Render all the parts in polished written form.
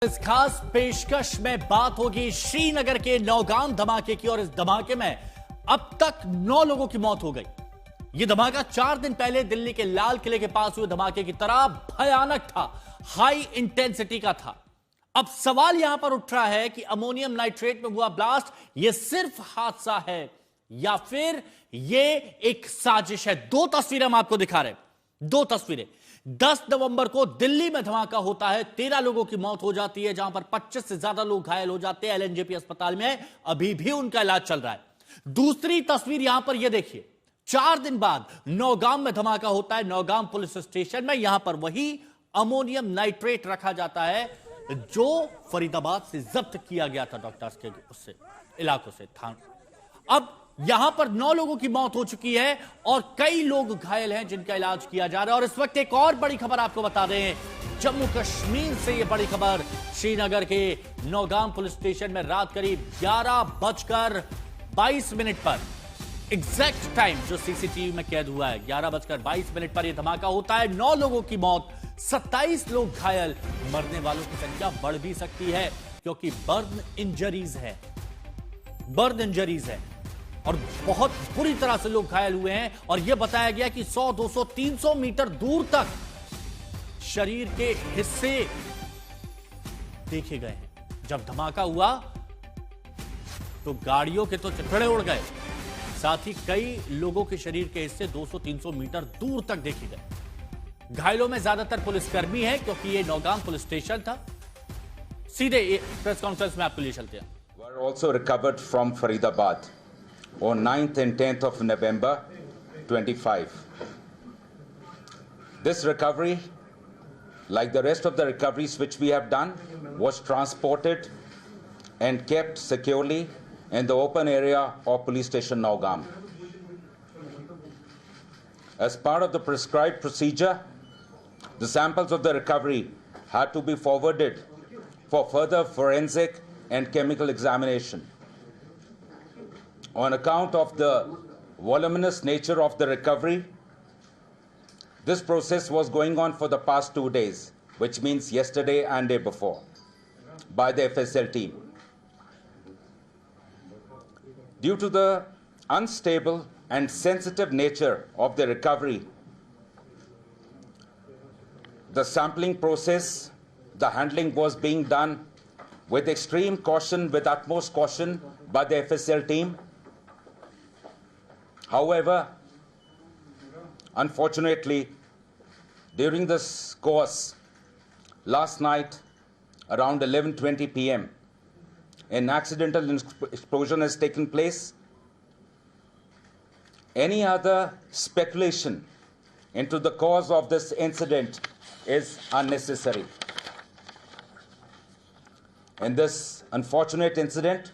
इस खास पेशकश में बात होगी श्रीनगर के नौगाम धमाके की और इस धमाके में अब तक 9 लोगों की मौत हो गई। यह धमाका 4 दिन पहले दिल्ली के लाल किले के पास हुए धमाके की तरह भयानक था, हाई इंटेंसिटी का था। अब सवाल यहां पर उठ रहा है कि अमोनियम नाइट्रेट में हुआ ब्लास्ट यह सिर्फ हादसा है या फिर यह एक साजिश है। 2 तस्वीरें हम आपको दिखा रहे हैं, 2 तस्वीरें। 10 नवंबर को दिल्ली में धमाका होता है, 13 लोगों की मौत हो जाती है, जहां पर 25 से ज्यादा लोग घायल हो जाते हैं। एलएनजेपी अस्पताल में अभी भी उनका इलाज चल रहा है। दूसरी तस्वीर यहां पर यह देखिए, 4 दिन बाद नौगाम में धमाका होता है, नौगाम पुलिस स्टेशन में। यहां पर वही अमोनियम नाइट्रेट रखा जाता है जो फरीदाबाद से जब्त किया गया था डॉक्टर्स के उससे इलाकों से था। अब यहां पर 9 लोगों की मौत हो चुकी है और कई लोग घायल हैं जिनका इलाज किया जा रहा है। और इस वक्त एक और बड़ी खबर आपको बता दें, जम्मू कश्मीर से यह बड़ी खबर। श्रीनगर के नौगाम पुलिस स्टेशन में रात करीब 11:22 पर एग्जैक्ट टाइम जो सीसीटीवी में कैद हुआ है, 11:22 पर यह धमाका होता है। 9 लोगों की मौत, 27 लोग घायल। मरने वालों की संख्या बढ़ भी सकती है क्योंकि बर्न इंजरीज है और बहुत बुरी तरह से लोग घायल हुए हैं। और यह बताया गया कि 100, 200, 300 मीटर दूर तक शरीर के हिस्से देखे गए हैं। जब धमाका हुआ तो गाड़ियों के तो चक्कड़े उड़ गए, साथ ही कई लोगों के शरीर के हिस्से 200-300 मीटर दूर तक देखे गए। घायलों में ज्यादातर पुलिसकर्मी हैं क्योंकि यह नौगाम पुलिस स्टेशन था। सीधे प्रेस कॉन्फ्रेंस में आपको ले चलते हैं। Were also recovered from Faridabad on 9th and 10th of November 25. This recovery, like the rest of the recoveries which we have done, was transported and kept securely in the open area of police station Nowgam. As part of the prescribed procedure, the samples of the recovery had to be forwarded for further forensic and chemical examination. On account of the voluminous nature of the recovery, this process was going on for the past 2 days, which means yesterday and day before, by the FSL team. Due to the unstable and sensitive nature of the recovery, the sampling process, the handling was being done with extreme caution, with utmost caution by the FSL team. However, unfortunately, during this course, last night around 11:20 p.m., an accidental explosion has taken place. Any other speculation into the cause of this incident is unnecessary. In this unfortunate incident,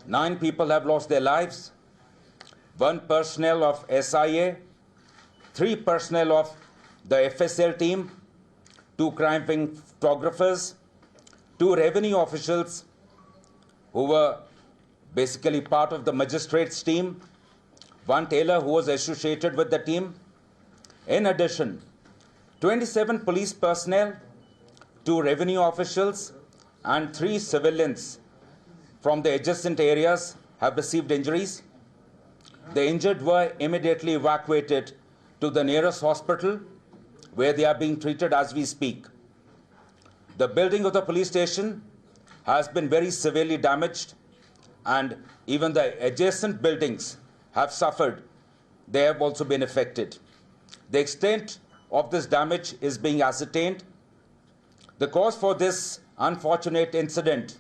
9 people have lost their lives, 1 personnel of SIA, 3 personnel of the FSL team, 2 crime scene photographers, 2 revenue officials who were basically part of the magistrates team, 1 tailor who was associated with the team. In addition, 27 police personnel, 2 revenue officials, and 3 civilians from the adjacent areas have received injuries. The injured were immediately evacuated to the nearest hospital where they are being treated as we speak. The building of the police station has been very severely damaged and even the adjacent buildings have suffered. They have also been affected. The extent of this damage is being ascertained. The cause for this unfortunate incident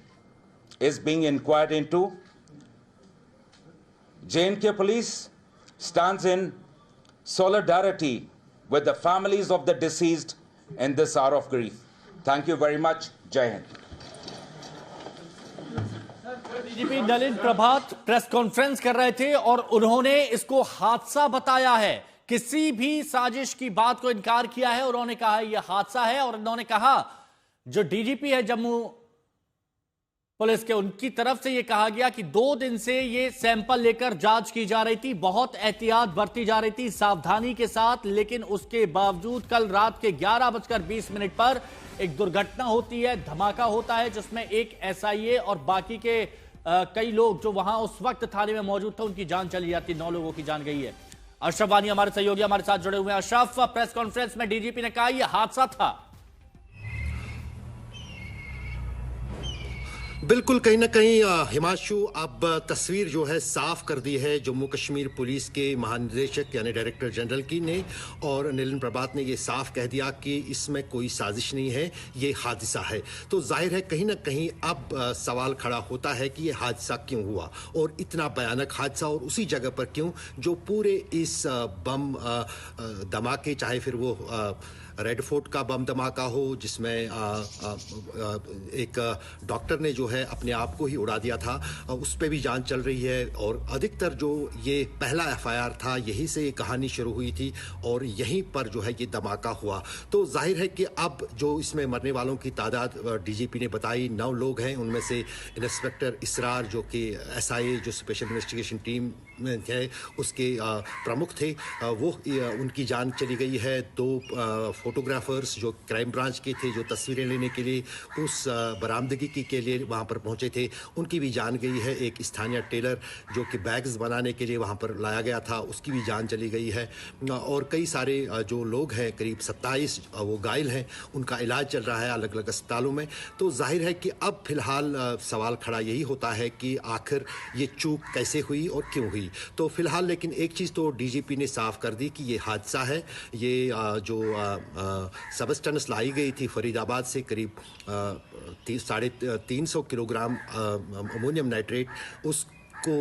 is being inquired into. J&K Police stands in solidarity with the families of the deceased in this hour of grief. Thank you very much. Jai Hind. DGP Nalin Prabhat press conference कर रहे थे और उन्होंने इसको हादसा बताया है, किसी भी साजिश की बात को इनकार किया है। उन्होंने कहा यह हादसा है और उन्होंने कहा जो डीजीपी है जम्मू पुलिस के, उनकी तरफ से यह कहा गया कि 2 दिन से यह सैंपल लेकर जांच की जा रही थी, बहुत एहतियात बरती जा रही थी, सावधानी के साथ, लेकिन उसके बावजूद कल रात के 11:20 पर एक दुर्घटना होती है, धमाका होता है जिसमें एक एसआईए और बाकी के कई लोग जो वहां उस वक्त थाने में मौजूद थे उनकी जान चली जाती, 9 लोगों की जान गई है। अशरफ वानी हमारे सहयोगी हमारे साथ जुड़े हुए हैं। अशरफ, प्रेस कॉन्फ्रेंस में डीजीपी ने कहा यह हादसा था। बिल्कुल, कहीं ना कहीं हिमांशु अब तस्वीर जो है साफ कर दी है जम्मू कश्मीर पुलिस के महानिदेशक यानी डायरेक्टर जनरल की ने, और नीलन प्रभात ने ये साफ कह दिया कि इसमें कोई साजिश नहीं है, ये हादसा है। तो जाहिर है कहीं ना कहीं अब सवाल खड़ा होता है कि ये हादसा क्यों हुआ और इतना भयानक हादसा, और उसी जगह पर क्यों जो पूरे इस बम धमाके, चाहे फिर वो रेड फोर्ट का बम धमाका हो जिसमें एक डॉक्टर ने जो है अपने आप को ही उड़ा दिया था, उस पर भी जांच चल रही है। और अधिकतर जो ये पहला एफआईआर था यहीं से ये कहानी शुरू हुई थी और यहीं पर जो है ये धमाका हुआ। तो जाहिर है कि अब जो इसमें मरने वालों की तादाद डीजीपी ने बताई 9 लोग हैं, उनमें से इंस्पेक्टर इसरार जो कि एसआईए जो स्पेशल इन्वेस्टिगेशन टीम में है उसके प्रमुख थे, वो उनकी जान चली गई है। 2 फोटोग्राफर्स जो क्राइम ब्रांच के थे जो तस्वीरें लेने के लिए उस बरामदगी के लिए वहाँ पर पहुँचे थे, उनकी भी जान गई है। एक स्थानीय टेलर जो कि बैग्स बनाने के लिए वहाँ पर लाया गया था, उसकी भी जान चली गई है। और कई सारे जो लोग हैं, करीब 27 वो घायल हैं, उनका इलाज चल रहा है अलग अलग अस्पतालों में। तो जाहिर है कि अब फिलहाल सवाल खड़ा यही होता है कि आखिर ये चूक कैसे हुई और क्यों हुई। तो फिलहाल लेकिन एक चीज़ तो डीजीपी ने साफ कर दी कि ये हादसा है। ये जो सबस्टेंस लाई गई थी फरीदाबाद से, करीब 350 किलोग्राम अमोनियम नाइट्रेट, उस को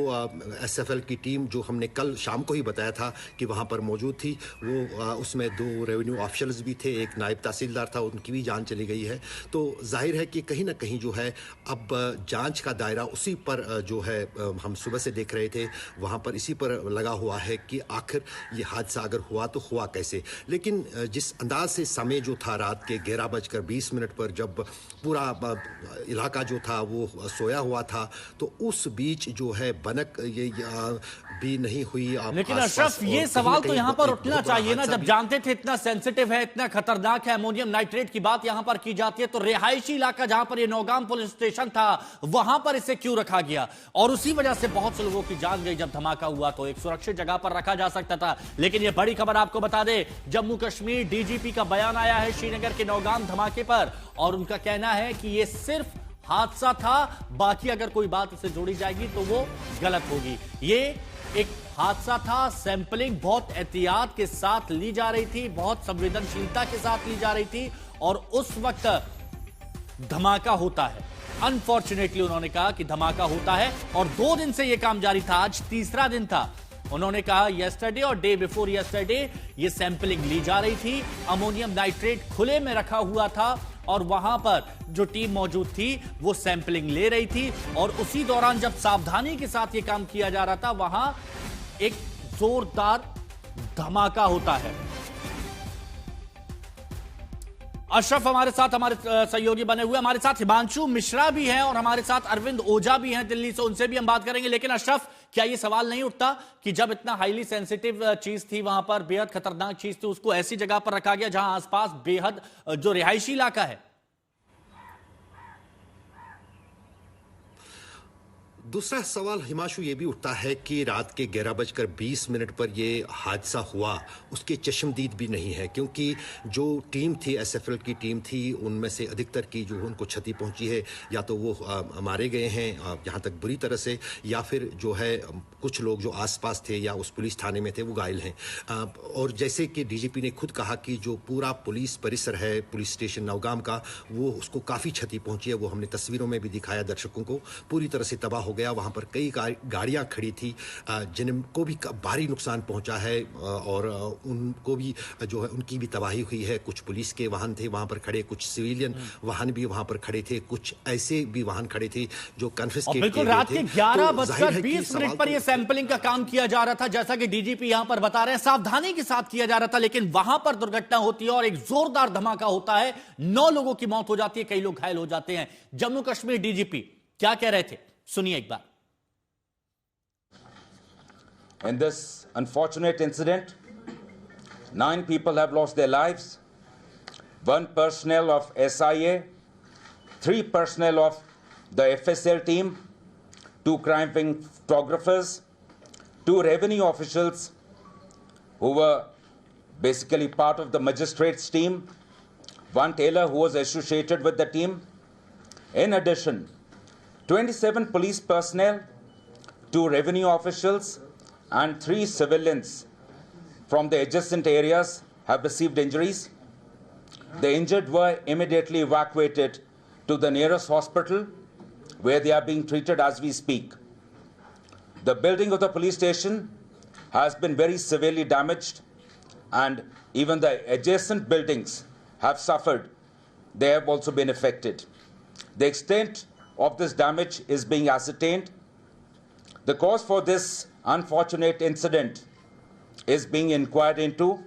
एसएफएल की टीम जो हमने कल शाम को ही बताया था कि वहाँ पर मौजूद थी, वो उसमें 2 रेवेन्यू ऑफिसर्स भी थे, एक नायब तहसीलदार था, उनकी भी जान चली गई है। तो जाहिर है कि कहीं ना कहीं जो है अब जांच का दायरा उसी पर जो है हम सुबह से देख रहे थे, वहाँ पर इसी पर लगा हुआ है कि आखिर ये हादसा अगर हुआ तो हुआ कैसे। लेकिन जिस अंदाज से समय जो था रात के 11:20 पर जब पूरा इलाका जो था वो सोया हुआ था, तो उस बीच जो है बनक ये भी नहीं हुई। लेकिन अशरफ, ये सवाल तो यहां पर उठना चाहिए ना, जब जानते थे इतना सेंसिटिव है, इतना खतरनाक है, अमोनियम नाइट्रेट की बात यहां पर की जाती है, तो रिहायशी इलाका जहां पर ये नौगाम पुलिस स्टेशन था वहां पर इसे क्यों रखा गया? और उसी वजह से बहुत से लोगों की जान गई। जब धमाका हुआ तो एक सुरक्षित जगह पर रखा जा सकता था। लेकिन ये बड़ी खबर आपको बता दे, जम्मू कश्मीर डीजीपी का बयान आया है श्रीनगर के नौगाम धमाके पर, और उनका कहना है कि ये सिर्फ हादसा था, बाकी अगर कोई बात इससे जोड़ी जाएगी तो वो गलत होगी। ये एक हादसा था, सैंपलिंग बहुत एहतियात के साथ ली जा रही थी, बहुत संवेदनशीलता के साथ ली जा रही थी, और उस वक्त धमाका होता है। अनफॉर्चुनेटली उन्होंने कहा कि धमाका होता है, और 2 दिन से यह काम जारी था, आज तीसरा दिन था। उन्होंने कहा यस्टरडे और डे बिफोर यस्टरडे ये सैंपलिंग ली जा रही थी, अमोनियम नाइट्रेट खुले में रखा हुआ था, और वहां पर जो टीम मौजूद थी वो सैंपलिंग ले रही थी। और उसी दौरान जब सावधानी के साथ ये काम किया जा रहा था, वहां एक जोरदार धमाका होता है। अशरफ हमारे साथ, हमारे सहयोगी बने हुए, हमारे साथ हिमांशु मिश्रा भी हैं और हमारे साथ अरविंद ओझा भी हैं दिल्ली से, उनसे भी हम बात करेंगे। लेकिन अशरफ, क्या ये सवाल नहीं उठता कि जब इतना हाईली सेंसिटिव चीज थी, वहां पर बेहद खतरनाक चीज थी, उसको ऐसी जगह पर रखा गया जहां आसपास बेहद जो रिहायशी इलाका है? दूसरा सवाल हिमांशु ये भी उठता है कि रात के 11:20 पर ये हादसा हुआ, उसके चश्मदीद भी नहीं है, क्योंकि जो टीम थी, एसएफएल की टीम थी, उनमें से अधिकतर की जो उनको क्षति पहुंची है, या तो वो मारे गए हैं यहाँ तक बुरी तरह से, या फिर जो है कुछ लोग जो आसपास थे या उस पुलिस थाने में थे वो घायल हैं। और जैसे कि डीजीपी ने खुद कहा कि जो पूरा पुलिस परिसर है, पुलिस स्टेशन नौगाम का, वो उसको काफ़ी क्षति पहुंची है। वो हमने तस्वीरों में भी दिखाया दर्शकों को, पूरी तरह से तबाह हो गया। वहां पर कई गाड़ियां खड़ी थी जिनको भी भारी नुकसान पहुंचा है, और उनको भी जो है उनकी भी तबाही हुई है। कुछ पुलिस के वाहन थे वहां पर खड़े, कुछ सिविलियन वाहन भी वहां पर खड़े थे, कुछ ऐसे भी वाहन खड़े थे जो कन्फिस्केट किए गए थे। रात के 11:20 पर यह सैंपलिंग का काम किया जा रहा था, जैसा कि डीजीपी यहां पर बता रहे हैं, सावधानी के साथ किया जा रहा था। लेकिन वहां पर दुर्घटना होती है और एक जोरदार धमाका होता है, 9 लोगों की मौत हो जाती है, कई लोग घायल हो जाते हैं। जम्मू कश्मीर डीजीपी क्या कह रहे थे, सुनिए एक बार। In this unfortunate incident, 9 people have lost their lives. 1 personnel of SIA, 3 personnel of the FSL team, 2 crime wing photographers, 2 revenue officials who were basically part of the magistrates team, 1 tailor who was associated with the team. In addition, 27 police personnel, 2 revenue officials, and 3 civilians from the adjacent areas have received injuries. The injured were immediately evacuated to the nearest hospital, where they are being treated as we speak. The building of the police station has been very severely damaged, and even the adjacent buildings have suffered. They have also been affected. The extent of this damage is being ascertained. The cause for this unfortunate incident is being inquired into.